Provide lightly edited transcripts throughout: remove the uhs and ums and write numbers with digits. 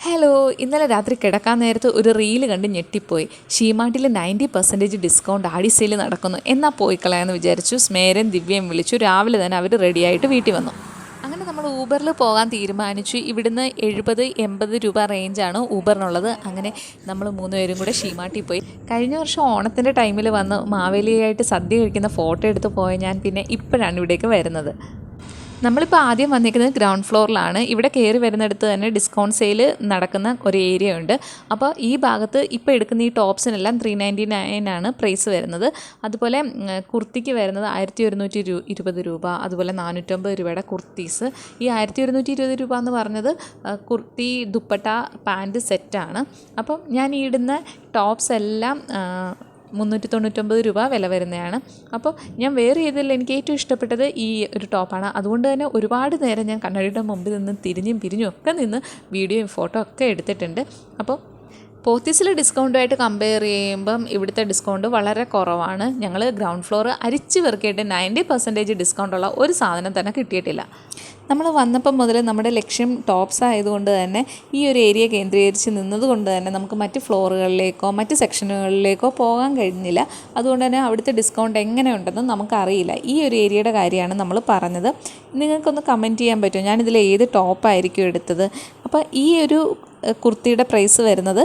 Hello, ഇന്നലെ രാത്രി കിടക്കാൻ നേരത്ത് ഒരു റീല് കണ്ട് ഞെട്ടിപ്പോയി. ഷീമാർട്ടിൽ 90% ഡിസ്കൗണ്ട് ആടി സെയിൽ നടക്കുന്നു. എന്നാൽ പോയി കളയാമെന്ന് വിചാരിച്ചു. സ്മേരൻ ദിവ്യയും വിളിച്ചു. രാവിലെ തന്നെ അവർ റെഡിയായിട്ട് വീട്ടിൽ വന്നു. അങ്ങനെ നമ്മൾ ഊബറിൽ പോകാൻ തീരുമാനിച്ചു. ഇവിടുന്ന് 70-80 രൂപ റേഞ്ചാണ് ഊബറിനുള്ളത്. അങ്ങനെ നമ്മൾ 3 പേരും കൂടെ ഷീമാർട്ടിൽ പോയി. കഴിഞ്ഞ വർഷം ഓണത്തിൻ്റെ ടൈമിൽ വന്ന് മാവേലിയായിട്ട് സദ്യ കഴിക്കുന്ന ഫോട്ടോ എടുത്ത് പോയ ഞാൻ പിന്നെ ഇപ്പോഴാണ് ഇവിടേക്ക് വരുന്നത്. നമ്മളിപ്പോൾ ആദ്യം വന്നിരിക്കുന്നത് ഗ്രൗണ്ട് ഫ്ലോറിലാണ്. ഇവിടെ കയറി വരുന്നിടത്ത് തന്നെ ഡിസ്കൗണ്ട് സെയിൽ നടക്കുന്ന ഒരു ഏരിയ ഉണ്ട്. അപ്പോൾ ഈ ഭാഗത്ത് ഇപ്പോൾ എടുക്കുന്ന ഈ ടോപ്സിനെല്ലാം 399 ആണ് പ്രൈസ് വരുന്നത്. അതുപോലെ കുർത്തിക്ക് വരുന്നത് 1120 രൂപ. അതുപോലെ 450 രൂപയുടെ കുർത്തീസ്. ഈ 1120 രൂപ എന്ന് പറഞ്ഞത് കുർത്തി, ദുപ്പട്ട, പാൻറ്റ് സെറ്റാണ്. അപ്പം ഞാൻ ഈ ഇടുന്ന ടോപ്സ് എല്ലാം 399 രൂപ വില വരുന്നതാണ്. അപ്പോൾ ഞാൻ വേറെ ചെയ്തതിൽ എനിക്ക് ഏറ്റവും ഇഷ്ടപ്പെട്ടത് ഈ ഒരു ടോപ്പാണ്. അതുകൊണ്ട് തന്നെ ഒരുപാട് നേരം ഞാൻ കണ്ണാടിയുടെ മുമ്പിൽ നിന്ന് തിരിഞ്ഞും പിരിഞ്ഞും ഒക്കെ നിന്ന് വീഡിയോയും ഫോട്ടോ ഒക്കെ എടുത്തിട്ടുണ്ട്. അപ്പോൾ പോത്തീസിൽ ഡിസ്കൗണ്ടുമായിട്ട് കമ്പയർ ചെയ്യുമ്പം ഇവിടുത്തെ ഡിസ്കൗണ്ട് വളരെ കുറവാണ്. ഞങ്ങൾ ഗ്രൗണ്ട് ഫ്ലോർ അരിച്ച് പെറുക്കിയിട്ട് 90% ഡിസ്കൗണ്ടുള്ള ഒരു സാധനം തന്നെ കിട്ടിയിട്ടില്ല. നമ്മൾ വന്നപ്പം മുതൽ നമ്മുടെ ലക്ഷ്യം ടോപ്സ് ആയതുകൊണ്ട് തന്നെ ഈ ഒരു ഏരിയ കേന്ദ്രീകരിച്ച് നിന്നതുകൊണ്ട് തന്നെ നമുക്ക് മറ്റ് ഫ്ലോറുകളിലേക്കോ മറ്റ് സെക്ഷനുകളിലേക്കോ പോകാൻ കഴിഞ്ഞില്ല. അതുകൊണ്ട് തന്നെ അവിടുത്തെ ഡിസ്കൗണ്ട് എങ്ങനെയുണ്ടെന്ന് നമുക്കറിയില്ല. ഈ ഒരു ഏരിയയുടെ കാര്യമാണ് നമ്മൾ പറഞ്ഞത്. നിങ്ങൾക്കൊന്ന് കമൻറ്റ് ചെയ്യാൻ പറ്റുമോ ഞാനിതിൽ ഏത് ടോപ്പായിരിക്കും എടുത്തത്? അപ്പോൾ ഈ ഒരു കുർത്തിയുടെ പ്രൈസ് വരുന്നത്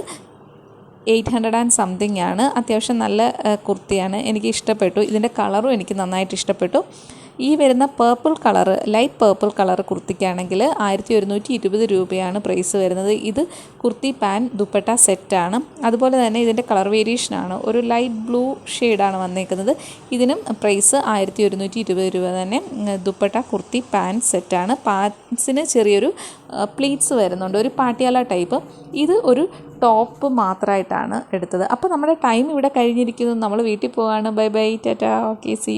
800 and something ആണ്. അത്യാവശ്യം നല്ല കുർത്തിയാണ്, എനിക്ക് ഇഷ്ടപ്പെട്ടു. ഇതിൻ്റെ കളറും എനിക്ക് നന്നായിട്ട് ഇഷ്ടപ്പെട്ടു. ഈ വരുന്ന purple colour, light purple colour കുർത്തിക്കാണെങ്കിൽ 1120 രൂപയാണ് പ്രൈസ് വരുന്നത്. ഇത് കുർത്തി, പാൻറ്റ്, ദുപ്പട്ട സെറ്റാണ്. അതുപോലെ തന്നെ ഇതിൻ്റെ കളർ വേരിയേഷനാണ്, ഒരു ലൈറ്റ് ബ്ലൂ ഷെയ്ഡാണ് വന്നേക്കുന്നത്. ഇതിനും പ്രൈസ് 1120 രൂപ തന്നെ. ദുപ്പട്ട, കുർത്തി, പാൻറ്റ് സെറ്റാണ്. പാൻസിന് ചെറിയൊരു പ്ലീറ്റ്സ് വരുന്നുണ്ട്, ഒരു പാട്ടിയാല ടൈപ്പ്. ഇത് ഒരു ടോപ്പ് മാത്രമായിട്ടാണ് എടുത്തത്. അപ്പോൾ നമ്മുടെ ടൈം ഇവിടെ കഴിഞ്ഞിരിക്കുന്നു. നമ്മൾ വീട്ടിൽ പോവാണ്. Bye bye, tata, okay, see U.